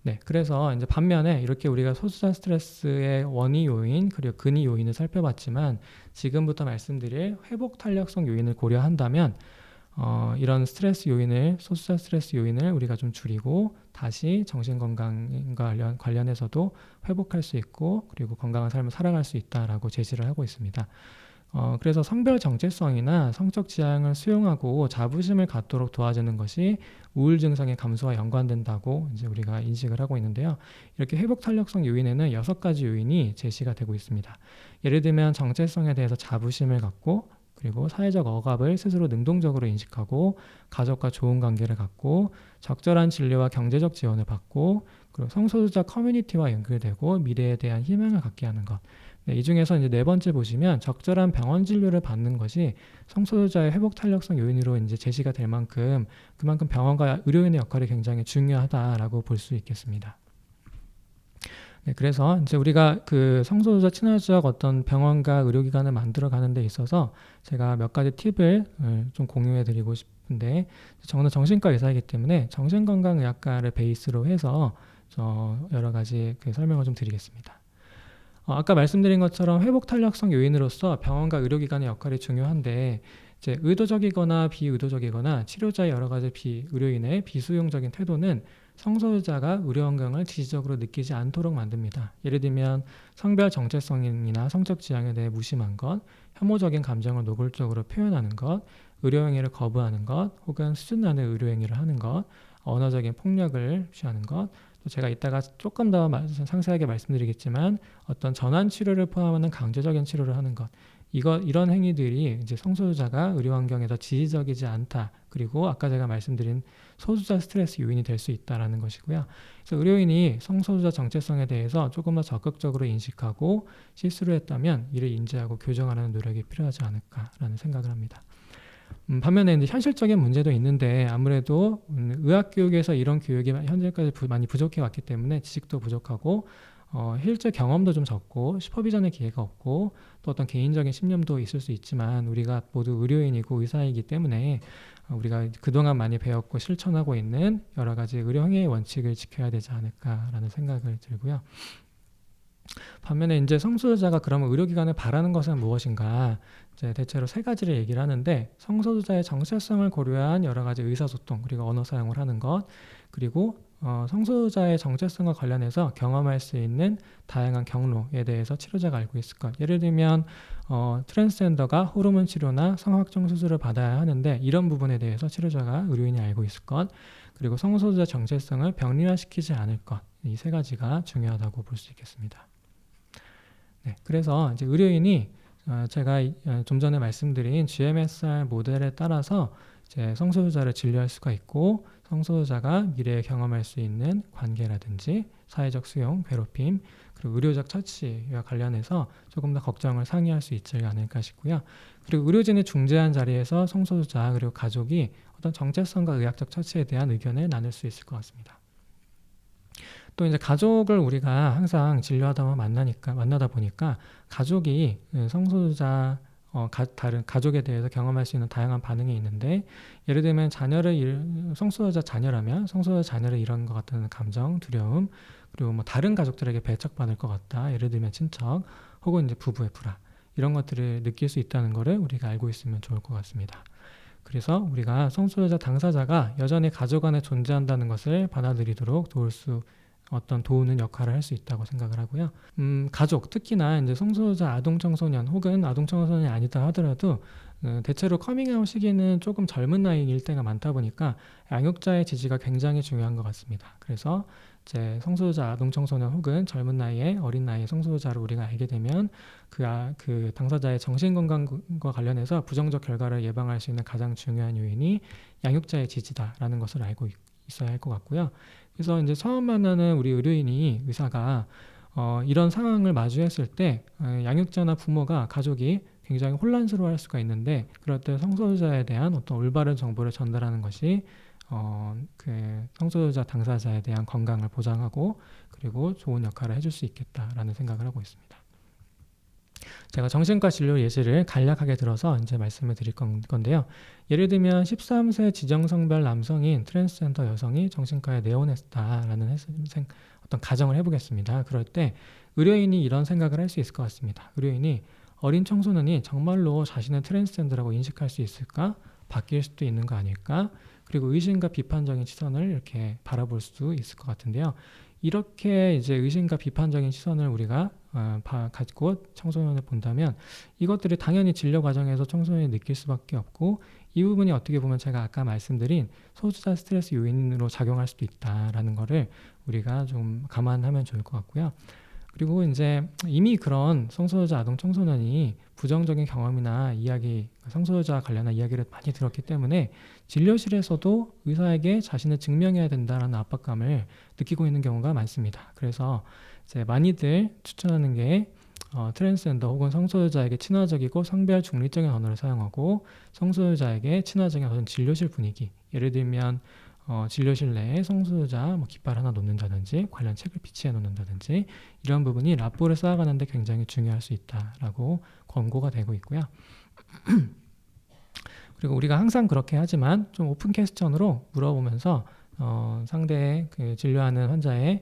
네, 그래서 이제 반면에 이렇게 우리가 소수자 스트레스의 원인 요인 그리고 근위 요인을 살펴봤지만, 지금부터 말씀드릴 회복 탄력성 요인을 고려한다면 이런 스트레스 요인을, 소수자 스트레스 요인을 우리가 좀 줄이고 다시 정신건강과 관련해서도 회복할 수 있고 그리고 건강한 삶을 살아갈 수 있다라고 제시를 하고 있습니다. 그래서 성별 정체성이나 성적 지향을 수용하고 자부심을 갖도록 도와주는 것이 우울 증상의 감소와 연관된다고 이제 우리가 인식을 하고 있는데요. 이렇게 회복 탄력성 요인에는 6가지 요인이 제시가 되고 있습니다. 예를 들면 정체성에 대해서 자부심을 갖고, 그리고 사회적 억압을 스스로 능동적으로 인식하고, 가족과 좋은 관계를 갖고, 적절한 진료와 경제적 지원을 받고, 그리고 성소수자 커뮤니티와 연결되고 미래에 대한 희망을 갖게 하는 것. 네, 이 중에서 이제 4번째 보시면 적절한 병원 진료를 받는 것이 성소수자의 회복 탄력성 요인으로 이제 제시가 될 만큼 그만큼 병원과 의료인의 역할이 굉장히 중요하다라고 볼 수 있겠습니다. 네, 그래서 이제 우리가 그 성소수자 친화적 어떤 병원과 의료기관을 만들어가는 데 있어서 제가 몇 가지 팁을 좀 공유해드리고 싶은데, 저는 정신과 의사이기 때문에 정신건강의학과를 베이스로 해서 여러 가지 그 설명을 좀 드리겠습니다. 아까 말씀드린 것처럼 회복 탄력성 요인으로서 병원과 의료기관의 역할이 중요한데, 이제 의도적이거나 비의도적이거나 치료자의 여러 가지 의료인의 비수용적인 태도는 성소수자가 의료 환경을 지지적으로 느끼지 않도록 만듭니다. 예를 들면 성별 정체성이나 성적 지향에 대해 무심한 것, 혐오적인 감정을 노골적으로 표현하는 것, 의료행위를 거부하는 것, 혹은 수준 안의 의료행위를 하는 것, 언어적인 폭력을 취하는 것, 또 제가 이따가 조금 더 상세하게 말씀드리겠지만 어떤 전환 치료를 포함하는 강제적인 치료를 하는 것, 이런 행위들이 이제 성소수자가 의료 환경에서 지지적이지 않다, 그리고 아까 제가 말씀드린 소수자 스트레스 요인이 될 수 있다라는 것이고요. 그래서 의료인이 성소수자 정체성에 대해서 조금 더 적극적으로 인식하고 실수를 했다면 이를 인지하고 교정하는 노력이 필요하지 않을까라는 생각을 합니다. 반면에 이제 현실적인 문제도 있는데 아무래도 의학 교육에서 이런 교육이 현재까지 많이 부족해 왔기 때문에 지식도 부족하고 실제 경험도 좀 적고 슈퍼비전의 기회가 없고 또 어떤 개인적인 신념도 있을 수 있지만 우리가 모두 의료인이고 의사이기 때문에 우리가 그동안 많이 배웠고 실천하고 있는 여러 가지 의료 행위의 원칙을 지켜야 되지 않을까라는 생각을 들고요. 반면에 이제 성소수자가 그러면 의료기관에 바라는 것은 무엇인가? 이제 대체로 세 가지를 얘기를 하는데 성소수자의 정체성을 고려한 여러 가지 의사소통 그리고 언어 사용을 하는 것 그리고 성소수자의 정체성과 관련해서 경험할 수 있는 다양한 경로에 대해서 치료자가 알고 있을 것. 예를 들면 트랜스젠더가 호르몬 치료나 성확정 수술을 받아야 하는데 이런 부분에 대해서 치료자가 의료인이 알고 있을 것. 그리고 성소수자 정체성을 병리화시키지 않을 것. 이 세 가지가 중요하다고 볼 수 있겠습니다. 네, 그래서 이제 의료인이 제가 좀 전에 말씀드린 GMSR 모델에 따라서 이제 성소수자를 진료할 수가 있고 성소수자가 미래에 경험할 수 있는 관계라든지 사회적 수용, 괴롭힘, 그리고 의료적 처치와 관련해서 조금 더 걱정을 상의할 수 있지 않을까 싶고요. 그리고 의료진이 중재한 자리에서 성소수자 그리고 가족이 어떤 정체성과 의학적 처치에 대한 의견을 나눌 수 있을 것 같습니다. 또 이제 가족을 우리가 항상 진료하다 보면 만나다 보니까 가족이 성소수자 다른 가족에 대해서 경험할 수 있는 다양한 반응이 있는데 예를 들면 성소수자 자녀라면 성소수자 자녀를 잃은 것 같은 감정, 두려움 그리고 뭐 다른 가족들에게 배척받을 것 같다. 예를 들면 친척 혹은 이제 부부의 불화 이런 것들을 느낄 수 있다는 것을 우리가 알고 있으면 좋을 것 같습니다. 그래서 우리가 성소수자 당사자가 여전히 가족 안에 존재한다는 것을 받아들이도록 도우는 역할을 할 수 있다고 생각을 하고요. 가족, 특히나 이제 성소수자 아동 청소년 혹은 아동 청소년이 아니다 하더라도 대체로 커밍아웃 시기는 조금 젊은 나이일 때가 많다 보니까 양육자의 지지가 굉장히 중요한 것 같습니다. 그래서 이제 성소수자 아동 청소년 혹은 젊은 나이에 어린 나이의 성소수자를 우리가 알게 되면 그 당사자의 정신건강과 관련해서 부정적 결과를 예방할 수 있는 가장 중요한 요인이 양육자의 지지다라는 것을 알고 있어야 할 것 같고요. 그래서 이제 처음 만나는 우리 의사가 이런 상황을 마주했을 때 양육자나 부모가 가족이 굉장히 혼란스러워할 수가 있는데 그럴 때 성소수자에 대한 어떤 올바른 정보를 전달하는 것이 그 성소수자 당사자에 대한 건강을 보장하고 그리고 좋은 역할을 해줄 수 있겠다라는 생각을 하고 있습니다. 제가 정신과 진료 예시를 간략하게 들어서 이제 말씀을 드릴 건데요. 예를 들면 13세 지정성별 남성인 트랜스젠더 여성이 정신과에 내원했다라는 어떤 가정을 해보겠습니다. 그럴 때 의료인이 이런 생각을 할 수 있을 것 같습니다. 의료인이 어린 청소년이 정말로 자신을 트랜스젠더라고 인식할 수 있을까? 바뀔 수도 있는 거 아닐까? 그리고 의심과 비판적인 시선을 이렇게 바라볼 수 있을 것 같은데요. 이렇게 이제 의심과 비판적인 시선을 우리가 가지고 청소년을 본다면 이것들이 당연히 진료 과정에서 청소년이 느낄 수밖에 없고 이 부분이 어떻게 보면 제가 아까 말씀드린 소수자 스트레스 요인으로 작용할 수도 있다라는 거를 우리가 좀 감안하면 좋을 것 같고요. 그리고 이제 이미 그런 성소수자 아동 청소년이 부정적인 경험이나 성소수자 관련한 이야기를 많이 들었기 때문에 진료실에서도 의사에게 자신을 증명해야 된다는 압박감을 느끼고 있는 경우가 많습니다. 그래서 이제 많이들 추천하는 게 트랜스젠더 혹은 성소수자에게 친화적이고 성별 중립적인 언어를 사용하고 성소수자에게 친화적인 어떤 진료실 분위기 예를 들면 진료실 내에 성소수자 깃발 하나 놓는다든지 관련 책을 비치해 놓는다든지 이런 부분이 라포를 쌓아가는 데 굉장히 중요할 수 있다라고 권고가 되고 있고요. 그리고 우리가 항상 그렇게 하지만 좀 오픈 퀘스천으로 물어보면서 상대의 그 진료하는 환자의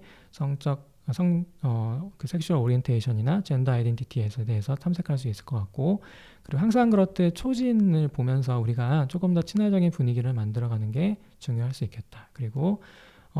그 섹슈얼 오리엔테이션이나 젠더 아이덴티티에 대해서 탐색할 수 있을 것 같고 그리고 항상 그렇듯 초진을 보면서 우리가 조금 더 친화적인 분위기를 만들어가는 게 중요할 수 있겠다. 그리고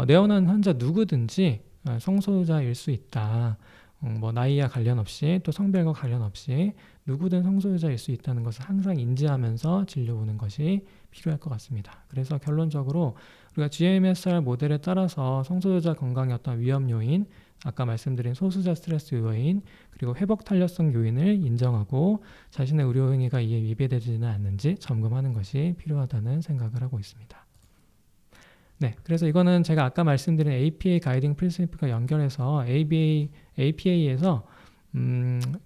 내원한 환자 누구든지 성소수자일 수 있다. 뭐 나이와 관련 없이 또 성별과 관련 없이 누구든 성소수자일 수 있다는 것을 항상 인지하면서 진료보는 것이 필요할 것 같습니다. 그래서 결론적으로 우리가 GMSR 모델에 따라서 성소수자 건강의 어떤 위험 요인, 아까 말씀드린 소수자 스트레스 요인, 그리고 회복 탄력성 요인을 인정하고 자신의 의료 행위가 이에 위배되지는 않는지 점검하는 것이 필요하다는 생각을 하고 있습니다. 네, 그래서 이거는 제가 아까 말씀드린 APA 가이딩 프린시플과 연결해서 APA에서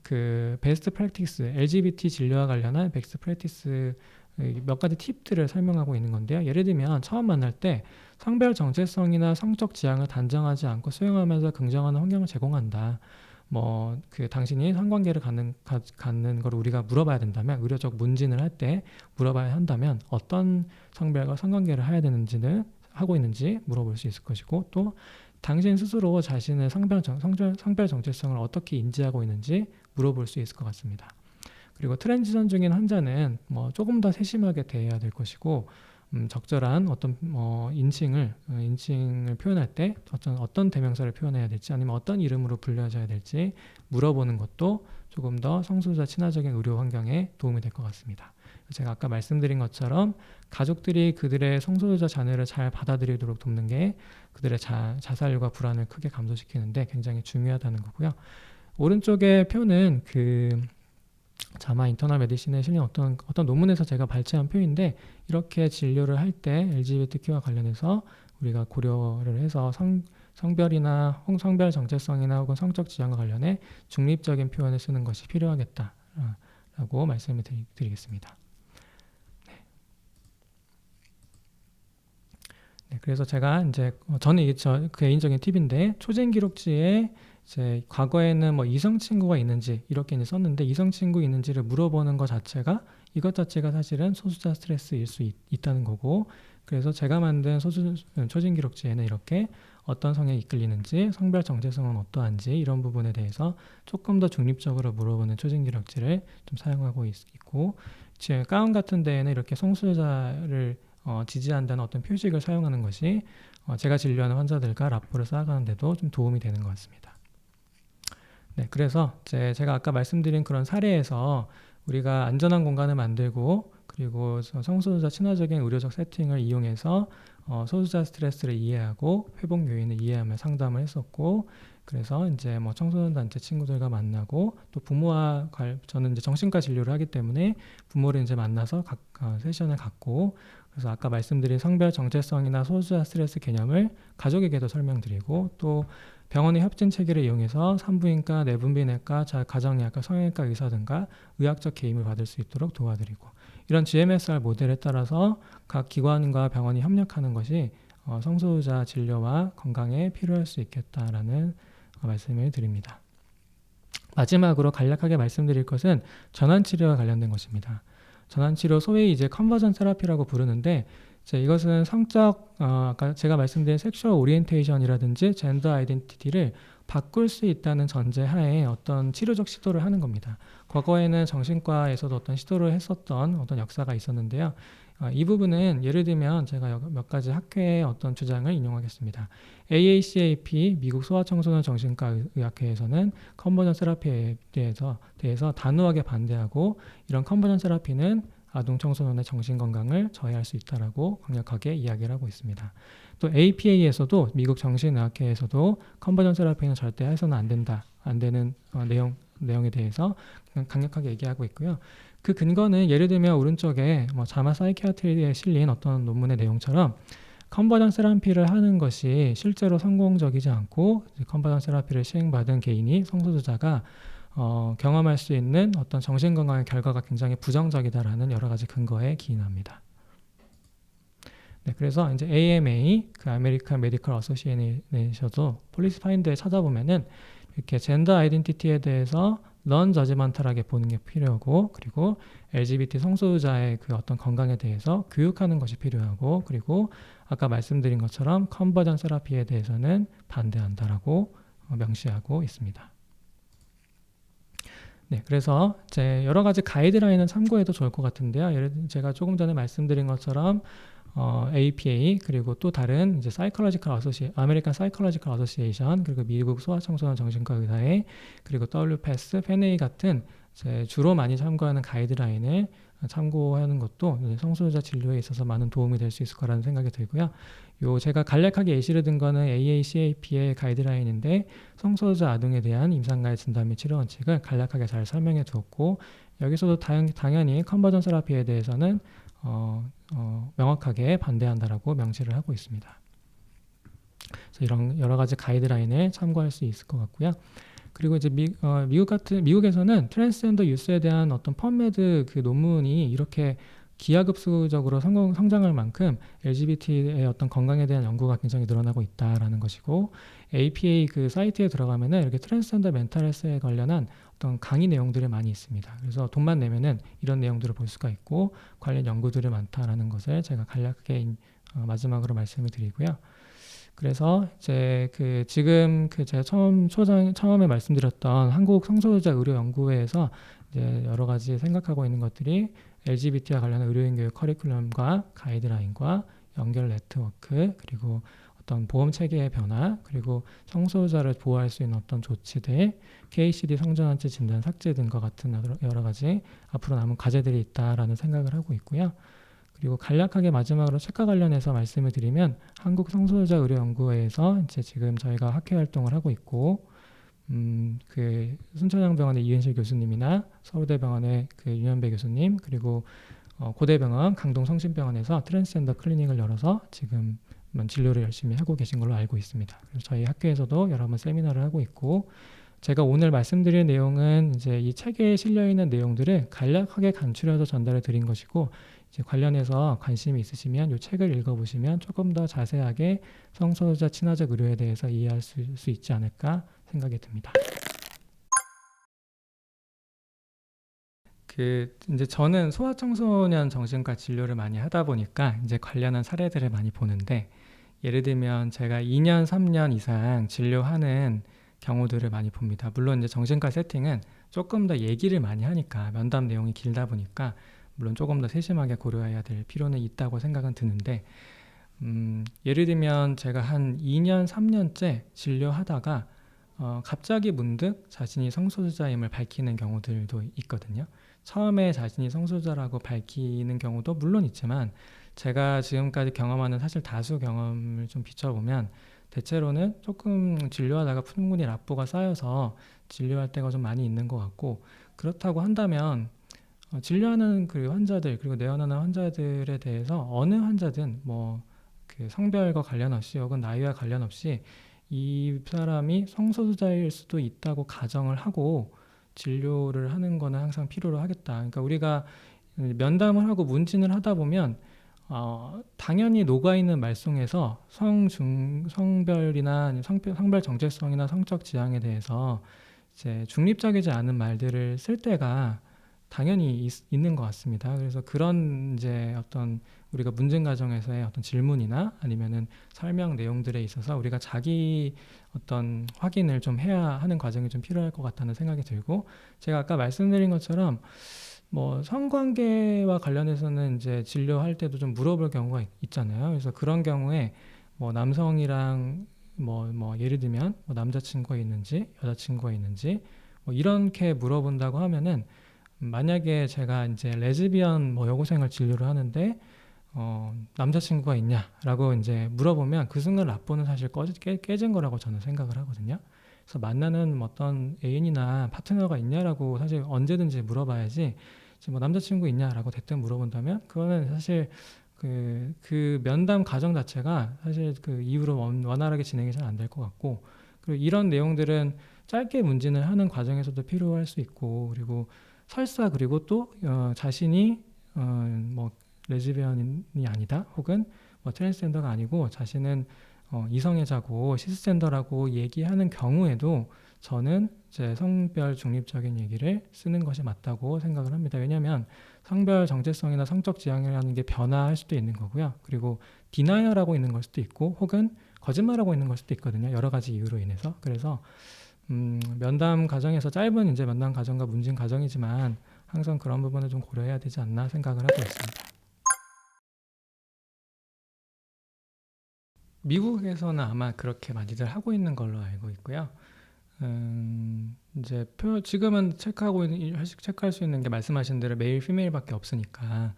그 베스트 프랙티스, LGBT 진료와 관련한 베스트 프랙티스 몇 가지 팁들을 설명하고 있는 건데요. 예를 들면 처음 만날 때 성별 정체성이나 성적 지향을 단정하지 않고 수용하면서 긍정하는 환경을 제공한다. 당신이 성관계를 갖는 걸 우리가 물어봐야 된다면, 의료적 문진을 할 때 물어봐야 한다면 어떤 성별과 성관계를 해야 되는지는 하고 있는지 물어볼 수 있을 것이고, 또 당신 스스로 자신의 성별 정체성을 어떻게 인지하고 있는지 물어볼 수 있을 것 같습니다. 그리고 트랜지션 중인 환자는 조금 더 세심하게 대해야 될 것이고, 적절한 어떤 인칭을 표현할 때 어떤 대명사를 표현해야 될지, 아니면 어떤 이름으로 불려져야 될지 물어보는 것도 조금 더 성소수자 친화적인 의료 환경에 도움이 될 것 같습니다. 제가 아까 말씀드린 것처럼 가족들이 그들의 성소수자 자녀를 잘 받아들이도록 돕는 게 그들의 자살과 불안을 크게 감소시키는데 굉장히 중요하다는 거고요. 오른쪽의 표는 자마 인터널 메디신에 실린 어떤 논문에서 제가 발췌한 표인데, 이렇게 진료를 할 때 LGBTQ와 관련해서 우리가 고려를 해서 성별이나 성별 정체성이나 혹은 성적 지향과 관련해 중립적인 표현을 쓰는 것이 필요하겠다라고 말씀을 드리겠습니다. 네, 그래서 제가 저는 이게 개인적인 팁인데, 초진 기록지에 과거에는 이성 친구가 있는지 이렇게 이제 썼는데, 이성 친구 있는지를 물어보는 것 자체가 이것 자체가 사실은 소수자 스트레스일 수 있다는 거고, 그래서 제가 만든 초진 기록지에는 이렇게 어떤 성에 이끌리는지, 성별 정체성은 어떠한지 이런 부분에 대해서 조금 더 중립적으로 물어보는 초진 기록지를 좀 사용하고 있고, 지금 가운 같은 데에는 이렇게 성소수자를 지지한다는 어떤 표식을 사용하는 것이 제가 진료하는 환자들과 라포를 쌓아가는 데도 좀 도움이 되는 것 같습니다. 네, 그래서 제가 아까 말씀드린 그런 사례에서 우리가 안전한 공간을 만들고, 그리고 성소수자 친화적인 의료적 세팅을 이용해서 소수자 스트레스를 이해하고 회복 요인을 이해하며 상담을 했었고, 그래서 청소년 단체 친구들과 만나고, 또 부모와 저는 정신과 진료를 하기 때문에 부모를 만나서 세션을 갖고, 그래서 아까 말씀드린 성별 정체성이나 소수자 스트레스 개념을 가족에게도 설명드리고, 또 병원의 협진 체계를 이용해서 산부인과, 내분비내과, 가정의학과, 성형외과 의사 등과 의학적 개입을 받을 수 있도록 도와드리고, 이런 GMSR 모델에 따라서 각 기관과 병원이 협력하는 것이 성소수자 진료와 건강에 필요할 수 있겠다라는 말씀을 드립니다. 마지막으로 간략하게 말씀드릴 것은 전환치료와 관련된 것입니다. 전환치료, 소위 컨버전 테라피라고 부르는데, 이것은 아까 제가 말씀드린 섹슈얼 오리엔테이션이라든지 젠더 아이덴티티를 바꿀 수 있다는 전제하에 어떤 치료적 시도를 하는 겁니다. 과거에는 정신과에서도 어떤 시도를 했었던 어떤 역사가 있었는데요. 이 부분은 예를 들면 제가 몇 가지 학회의 어떤 주장을 인용하겠습니다. AACAP 미국 소아청소년 정신과 의학회에서는 컨버전 테라피에 대해서 단호하게 반대하고, 이런 컨버전 테라피는 아동 청소년의 정신 건강을 저해할 수 있다라고 강력하게 이야기를 하고 있습니다. 또 APA에서도, 미국 정신의학회에서도 컨버전 테라피는 절대 해서는 안 되는 내용에 대해서 강력하게 얘기하고 있고요. 그 근거는 예를 들면 오른쪽에 자마 사이키아트리에 실린 어떤 논문의 내용처럼, 컨버전 테라피를 하는 것이 실제로 성공적이지 않고, 컨버전 테라피를 시행받은 개인이, 성소수자가 경험할 수 있는 어떤 정신건강의 결과가 굉장히 부정적이다라는 여러 가지 근거에 기인합니다. 네, 그래서 AMA, 아메리칸 메디컬 어소시에이션도 폴리시 파인드에 찾아보면은 이렇게 젠더 아이덴티티에 대해서 넌 저지먼탈하게 보는 게 필요하고, 그리고 LGBT 성소수자의 어떤 건강에 대해서 교육하는 것이 필요하고, 그리고 아까 말씀드린 것처럼 컨버전 테라피에 대해서는 반대한다라고 명시하고 있습니다. 네, 그래서 여러 가지 가이드라인을 참고해도 좋을 것 같은데요. 제가 조금 전에 말씀드린 것처럼 APA, 그리고 또 다른 아메리칸 사이콜로지컬 어소시에이션, 그리고 미국 소아청소년 정신과 의사회, 그리고 WPAS, 페네이 같은 주로 많이 참고하는 가이드라인을 참고하는 것도 성소수자 진료에 있어서 많은 도움이 될 수 있을 거라는 생각이 들고요. 제가 간략하게 예시를 든 거는 AACAP의 가이드라인인데, 성소수자 아동에 대한 임상가해 진단 및 치료 원칙을 간략하게 잘 설명해 두었고, 여기서도 당연히 컨버전 테라피에 대해서는 명확하게 반대한다라고 명시를 하고 있습니다. 그래서 이런 여러 가지 가이드라인을 참고할 수 있을 것 같고요. 그리고 미국에서는 트랜스젠더 유스에 대한 어떤 펀메드 논문이 이렇게 기하급수적으로 성장할 만큼 LGBT의 어떤 건강에 대한 연구가 굉장히 늘어나고 있다라는 것이고, APA 그 사이트에 들어가면은 이렇게 트랜스젠더 멘탈 헬스에 관련한 어떤 강의 내용들이 많이 있습니다. 그래서 돈만 내면은 이런 내용들을 볼 수가 있고 관련 연구들이 많다라는 것을 제가 간략하게 마지막으로 말씀을 드리고요. 그래서 이제 지금 제가 처음에 말씀드렸던 한국 성소수자 의료 연구회에서 이제 여러 가지 생각하고 있는 것들이 LGBT와 관련한 의료인 교육 커리큘럼과 가이드라인과 연결 네트워크, 그리고 어떤 보험 체계의 변화, 그리고 성소수자를 보호할 수 있는 어떤 조치들, KCD 성전환치 진단 삭제 등과 같은 여러 가지 앞으로 남은 과제들이 있다라는 생각을 하고 있고요. 그리고 간략하게 마지막으로 책과 관련해서 말씀을 드리면, 한국 성소수자 의료연구회에서 이제 지금 저희가 학회 활동을 하고 있고, 순천향병원의 이은실 교수님이나 서울대병원의 윤현배 교수님, 그리고 고대병원 강동성심병원에서 트랜스젠더 클리닉을 열어서 지금 진료를 열심히 하고 계신 걸로 알고 있습니다. 그래서 저희 학교에서도 여러 번 세미나를 하고 있고, 제가 오늘 말씀드릴 내용은 이제 이 책에 실려 있는 내용들을 간략하게 간추려서 전달해 드린 것이고, 이제 관련해서 관심이 있으시면 이 책을 읽어보시면 조금 더 자세하게 성소수자 친화적 의료에 대해서 이해할 수 있지 않을까 생각이 듭니다. 이제 저는 소아청소년 정신과 진료를 많이 하다 보니까 이제 관련한 사례들을 많이 보는데, 예를 들면 제가 2년, 3년 이상 진료하는 경우들을 많이 봅니다. 물론 이제 정신과 세팅은 조금 더 얘기를 많이 하니까, 면담 내용이 길다 보니까 물론 조금 더 세심하게 고려해야 될 필요는 있다고 생각은 드는데, 예를 들면 제가 한 2년, 3년째 진료하다가 갑자기 문득 자신이 성소수자임을 밝히는 경우들도 있거든요. 처음에 자신이 성소수자라고 밝히는 경우도 물론 있지만, 제가 지금까지 경험하는 사실 다수 경험을 좀 비춰보면 대체로는 조금 진료하다가 충분히 납부가 쌓여서 진료할 때가 좀 많이 있는 것 같고, 그렇다고 한다면 진료하는 그 환자들, 그리고 내원하는 환자들에 대해서 어느 환자든 성별과 관련 없이 혹은 나이와 관련 없이 이 사람이 성소수자일 수도 있다고 가정을 하고 진료를 하는 거는 항상 필요로 하겠다. 그러니까 우리가 면담을 하고 문진을 하다 보면 당연히 녹아있는 말송에서 성별이나 성별 정체성이나 성적 지향에 대해서 이제 중립적이지 않은 말들을 쓸 때가 당연히 있는 것 같습니다. 그래서 그런 이제 어떤 우리가 문진 과정에서의 어떤 질문이나 아니면은 설명 내용들에 있어서 우리가 자기 어떤 확인을 좀 해야 하는 과정이 좀 필요할 것 같다는 생각이 들고, 제가 아까 말씀드린 것처럼 성관계와 관련해서는 이제 진료할 때도 좀 물어볼 경우가 있잖아요. 그래서 그런 경우에 남성이랑 예를 들면 남자친구가 있는지 여자친구가 있는지 이렇게 물어본다고 하면은, 만약에 제가 이제 레즈비언 여고생을 진료를 하는데 남자친구가 있냐라고 이제 물어보면 그 순간 납부는 사실 깨진 거라고 저는 생각을 하거든요. 그래서 만나는 어떤 애인이나 파트너가 있냐라고 사실 언제든지 물어봐야지, 남자친구 있냐라고 대뜸 물어본다면 그거는 사실 그 면담 과정 자체가 사실 그 이후로 원활하게 진행이 잘 안 될 것 같고, 그리고 이런 내용들은 짧게 문진을 하는 과정에서도 필요할 수 있고, 그리고 설사 그리고 또 자신이 레즈비언이 아니다 혹은 트랜스젠더가 아니고 자신은 이성애자고 시스젠더라고 얘기하는 경우에도 저는 제 성별 중립적인 얘기를 쓰는 것이 맞다고 생각을 합니다. 왜냐하면 성별 정체성이나 성적 지향이라는 게 변화할 수도 있는 거고요. 그리고 디나이얼하고 있는 걸 수도 있고 혹은 거짓말하고 있는 걸 수도 있거든요. 여러 가지 이유로 인해서. 그래서 면담 과정에서 짧은 이제 면담 과정과 문진 과정이지만 항상 그런 부분을 좀 고려해야 되지 않나 생각을 하고 있습니다. 미국에서는 아마 그렇게 많이들 하고 있는 걸로 알고 있고요. 이제 지금은 체크할 수 있는 게 말씀하신 대로 메일, 피메일밖에 없으니까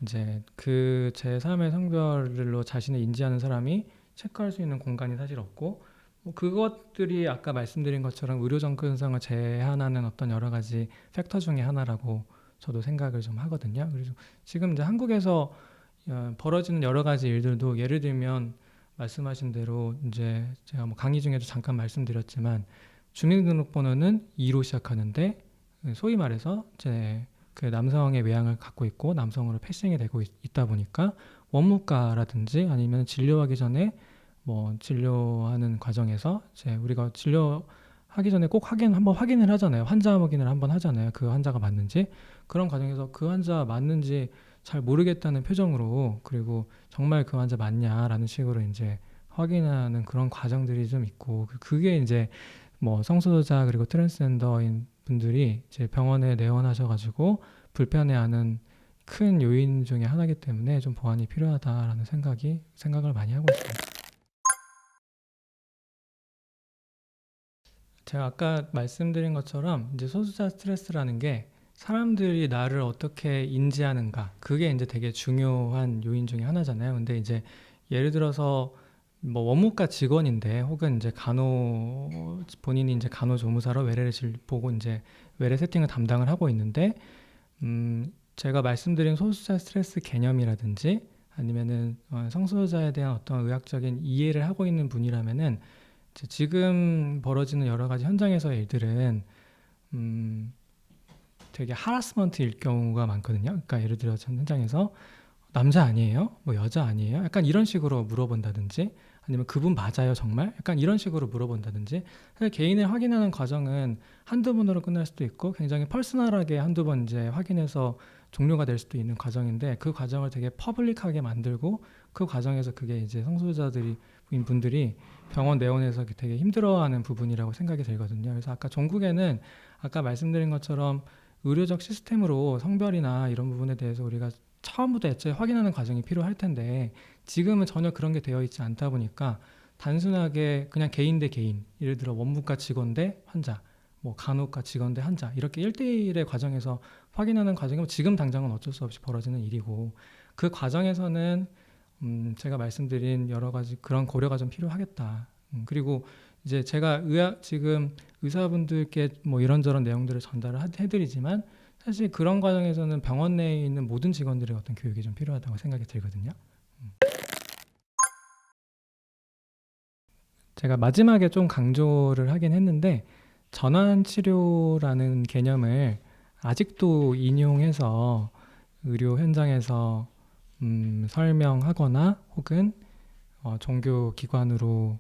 이제 그 제3의 성별로 자신을 인지하는 사람이 체크할 수 있는 공간이 사실 없고, 그것들이 아까 말씀드린 것처럼 의료 접근성을 제한하는 어떤 여러 가지 팩터 중에 하나라고 저도 생각을 좀 하거든요. 그래서 지금 이제 한국에서 벌어지는 여러 가지 일들도, 예를 들면 말씀하신 대로 이제 제가 강의 중에도 잠깐 말씀드렸지만 주민등록번호는 2로 시작하는데, 소위 말해서 이제 그 남성의 외향을 갖고 있고 남성으로 패싱이 되고 있다 보니까 원무과라든지 아니면 진료하기 전에 뭐 진료하는 과정에서 이제 우리가 진료하기 전에 꼭 한번 확인을 하잖아요. 환자 확인을 한번 하잖아요. 그 환자가 맞는지. 그런 과정에서 그 환자 맞는지 잘 모르겠다는 표정으로, 그리고 정말 그 환자 맞냐라는 식으로 이제 확인하는 그런 과정들이 좀 있고, 그게 이제 뭐 성소수자 그리고 트랜스젠더인 분들이 이제 병원에 내원하셔가지고 불편해하는 큰 요인 중에 하나이기 때문에 좀 보완이 필요하다라는 생각을 많이 하고 있습니다. 제가 아까 말씀드린 것처럼 이제 소수자 스트레스라는 게 사람들이 나를 어떻게 인지하는가, 그게 이제 되게 중요한 요인 중에 하나잖아요. 근데 이제 예를 들어서 뭐 원무과 직원인데, 혹은 이제 본인이 이제 간호조무사로 외래를 보고 이제 외래 세팅을 담당을 하고 있는데, 제가 말씀드린 소수자 스트레스 개념이라든지 아니면은 성소수자에 대한 어떤 의학적인 이해를 하고 있는 분이라면은 지금 벌어지는 여러 가지 현장에서의 일들은 되게 하라스먼트일 경우가 많거든요. 그러니까 예를 들어 현장에서 남자 아니에요? 뭐 여자 아니에요? 약간 이런 식으로 물어본다든지, 아니면 그분 맞아요 정말? 약간 이런 식으로 물어본다든지. 사실 개인을 확인하는 과정은 한두 번으로 끝날 수도 있고 굉장히 퍼스널하게 한두 번 이제 확인해서 종료가 될 수도 있는 과정인데, 그 과정을 되게 퍼블릭하게 만들고 그 과정에서 그게 이제 성소수자들이 분들이 병원 내원에서 되게 힘들어하는 부분이라고 생각이 들거든요. 그래서 아까 종국에는 아까 말씀드린 것처럼 의료적 시스템으로 성별이나 이런 부분에 대해서 우리가 처음부터 애초에 확인하는 과정이 필요할 텐데, 지금은 전혀 그런 게 되어 있지 않다 보니까 단순하게 그냥 개인 대 개인, 예를 들어 원무과 직원 대 환자, 뭐 간호과 직원 대 환자, 이렇게 1대1의 과정에서 확인하는 과정이 지금 당장은 어쩔 수 없이 벌어지는 일이고, 그 과정에서는 제가 말씀드린 여러 가지 그런 고려가 좀 필요하겠다. 그리고 이제 제가 지금 의사분들께 뭐 이런저런 내용들을 전달을 해드리지만, 사실 그런 과정에서는 병원 내에 있는 모든 직원들의 어떤 교육이 좀 필요하다고 생각이 들거든요. 제가 마지막에 좀 강조를 하긴 했는데, 전환 치료라는 개념을 아직도 인용해서 의료 현장에서 설명하거나, 혹은 종교 기관으로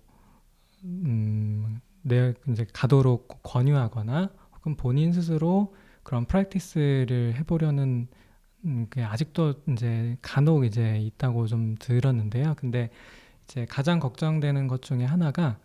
이제 가도록 권유하거나, 혹은 본인 스스로 그런 프랙티스를 해보려는 게 아직도 이제 간혹 이제 있다고 좀 들었는데요. 근데 이제 가장 걱정되는 것 중에 하나가,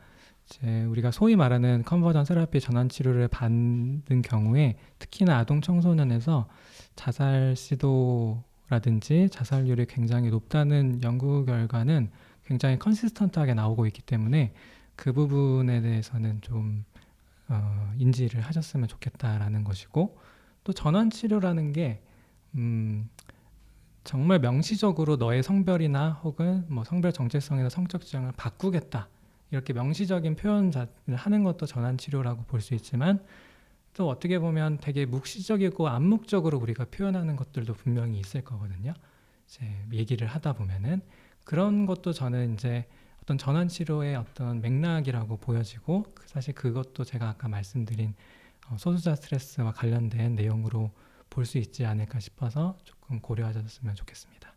이제 우리가 소위 말하는 컨버전 세라피 전환 치료를 받는 경우에, 특히나 아동 청소년에서 자살 시도라든지 자살률이 굉장히 높다는 연구 결과는 굉장히 컨시스턴트하게 나오고 있기 때문에, 그 부분에 대해서는 좀 인지를 하셨으면 좋겠다라는 것이고, 또 전환 치료라는 게 정말 명시적으로 너의 성별이나 혹은 뭐 성별 정체성이나 성적 지향을 바꾸겠다, 이렇게 명시적인 표현을 하는 것도 전환 치료라고 볼 수 있지만, 또 어떻게 보면 되게 묵시적이고 암묵적으로 우리가 표현하는 것들도 분명히 있을 거거든요. 이제 얘기를 하다 보면은 그런 것도 저는 이제 어떤 전환 치료의 어떤 맥락이라고 보여지고, 사실 그것도 제가 아까 말씀드린 소수자 스트레스와 관련된 내용으로 볼 수 있지 않을까 싶어서 조금 고려하셨으면 좋겠습니다.